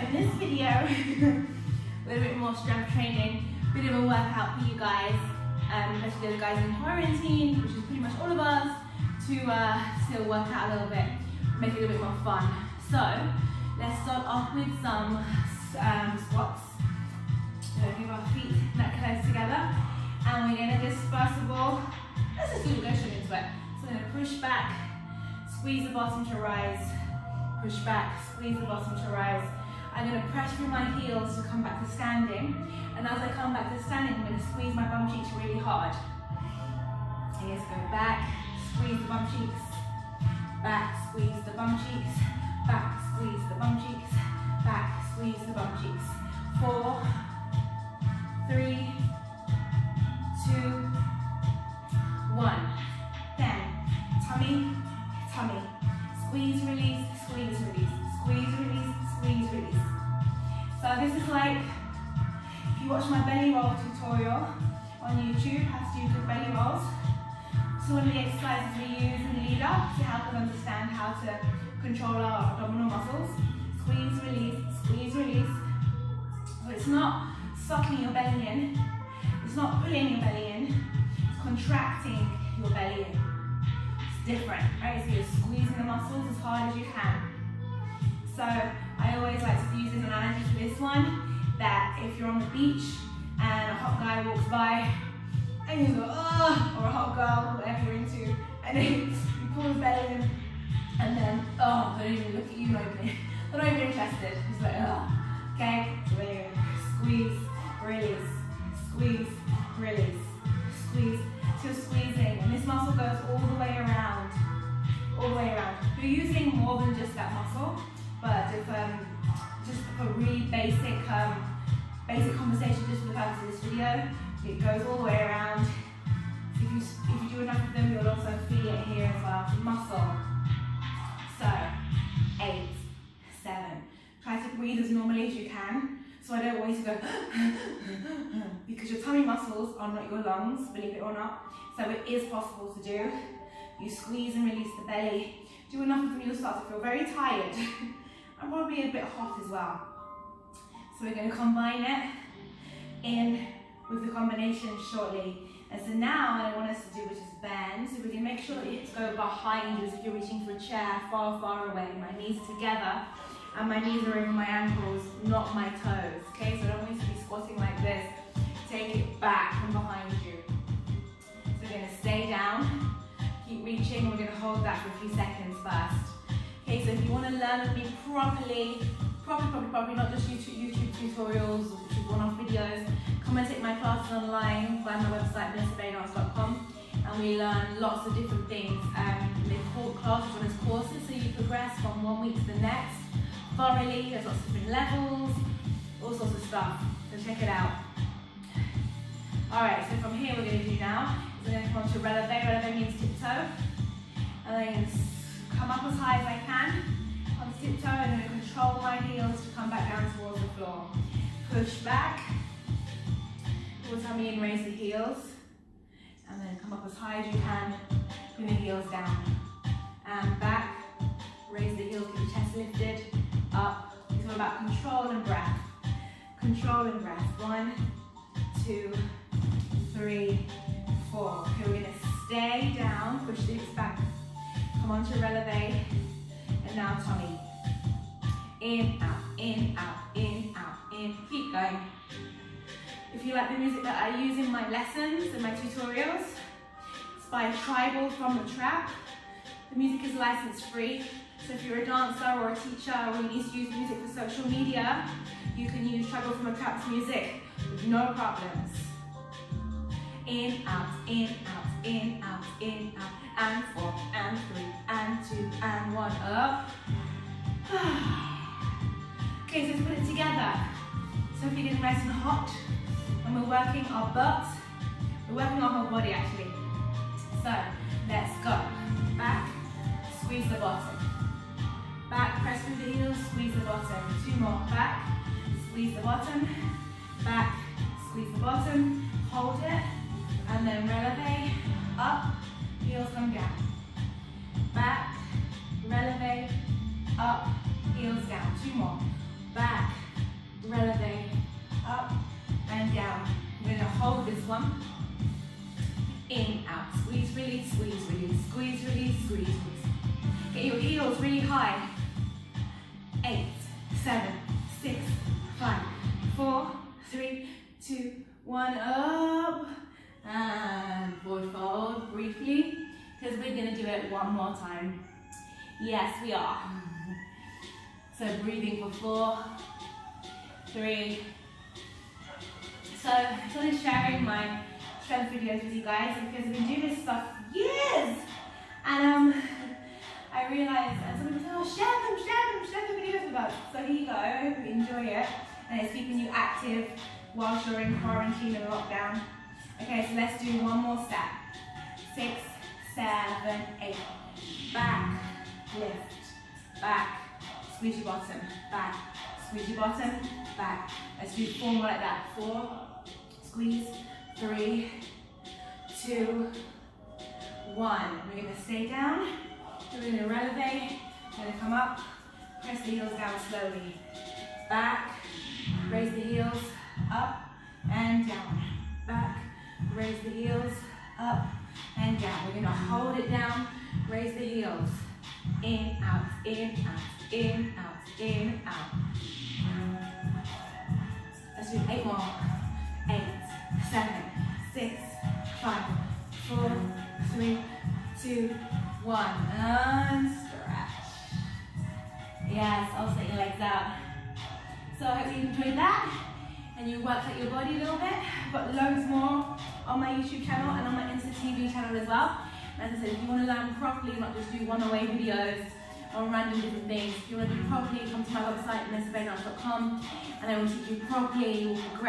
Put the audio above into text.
in this video, a little bit more strength training, bit of a workout for you guys, especially the guys in quarantine, which is pretty much all of us, to still work out a little bit, make it a little bit more fun. So let's start off with some squats. So give our feet neck close together, and we're gonna just, first of all, let's just go straight into it. So we're gonna push back, squeeze the bottom to rise, push back, squeeze the bottom to rise. I'm gonna press through my heels to come back to standing, and as I come back to standing, I'm gonna squeeze my bum cheeks really hard. Okay, let's go back, squeeze the bum cheeks, back, squeeze the bum cheeks, back, squeeze the bum cheeks, back, squeeze the bum cheeks. 4, 3, 2, 1. Then tummy, tummy. Squeeze, release, squeeze, release. Squeeze, release, squeeze, release. So this is like, if you watch my belly roll tutorial on YouTube, how to do good belly rolls. So one of the exercises we use in the lead up to help us understand how to control our abdominal muscles. Squeeze, release, squeeze, release. So it's not sucking your belly in, it's not pulling your belly in, it's contracting your belly in. It's different, right? So you're squeezing the muscles as hard as you can. So I always like to use an analogy for this one, that if you're on the beach and a hot guy walks by and you go, oh, or a hot girl, whatever you're into, and then you pull his belly in, and then, oh, they don't even look at you, they're not even interested. It's like, oh, okay? So then you're squeeze, release, squeeze, release, squeeze. So you're squeezing, and this muscle goes all the way around, all the way around. You're using more than just that muscle, but if just a really basic conversation just for the purpose of this video, it goes all the way around. So if you do enough of them, you'll also feel it here as well, muscle. So 8, 7. Try to breathe as normally as you can. So I don't want you to go because your tummy muscles are not your lungs, believe it or not. So it is possible to do. You squeeze and release the belly. Do enough of them, you'll start to feel very tired and probably a bit hot as well. So we're going to combine it in with the combination shortly. And so now what I want us to do, which is bend, so we can make sure that you go behind you as if you're reaching for a chair far, far away. My knees are together and my knees are over my ankles, not my toes. Okay, so I don't want you to be squatting like this. Take it back from behind you. So we're going to stay down, keep reaching, we're going to hold that for a few seconds first. Okay, so if you want to learn with me properly, not just YouTube tutorials or just one-off videos, come and take my classes online via my website, BellyDance.com, and we learn lots of different things. They're called classes and as courses, so you progress from one week to the next thoroughly. There's lots of different levels, all sorts of stuff, so check it out. Alright, so from here we're going to do now, we're going to come on to releve. Releve means tiptoe, and then I'm going to come up as high as I can on tiptoe, and I'm going to control my heels to come back down towards the floor. Push back, pull tummy in, raise the heels, and then come up as high as you can, bring the heels down, and back, raise the heels, keep the chest lifted, up. It's all about control and breath. Control and breath. 1, 2, 3, 4. Okay, we're going to stay down, push the hips back, come on to releve, and now tummy. In, out, in, out, in, out, in. Keep going. If you like the music that I use in my lessons and my tutorials, it's by Tribal from the Trap. The music is license free, so if you're a dancer or a teacher or you need to use music for social media, you can use Tribal from the Trap's music with no problems. In, out, in, out, in, out, in, out, and 4, and 3, and 2, and 1, up. Okay, so let's put it together. So if you're getting nice and hot, and we're working our butts, we're working our whole body actually. So let's go. Back, squeeze the bottom. Back, press through the heels, squeeze the bottom. 2 more. Back, squeeze the bottom. Back, squeeze the bottom. Hold it, and then releve, up, heels come down. Back, releve, up, heels down. 2 more. back, releve, up and down. We're going to hold this one. In, out, squeeze, release, squeeze, release, squeeze, release, squeeze, release. Get your heels really high. 8, 7, 6, 5, 4, 3, 2, 1, up. And forward fold briefly, because we're going to do it one more time. Yes, we are. So breathing for 4, 3. So I started sharing my strength videos with you guys because I've been doing this stuff for years. And I realized, and somebody said, oh, share the videos with us. So here you go, I hope you enjoy it. And it's keeping you active whilst you're in quarantine and lockdown. Okay, so let's do one more step. 6, 7, 8. Back, lift, back, squeeze your bottom, back, squeeze your bottom, back. Let's do 4 more like that. 4, squeeze, 3, 2, 1. We're going to stay down. We're going to releve. We're going to come up, press the heels down slowly. Back, raise the heels, up and down. Back, raise the heels, up and down. We're going to hold it down, raise the heels. In, out, in, out, in, out, in, out. Let's do 8 more. 8, 7, 6, 5, 4, 3, 2, 1. And stretch. Yes, also your legs out. So I hope you enjoyed that and you worked out your body a little bit. I've got loads more on my YouTube channel and on my Insta TV channel as well. And as I said, if you want to learn properly, not just do one-away videos on random different things, if you want to do properly, come to my website, BellyDance.com, and I will teach you properly. You will progress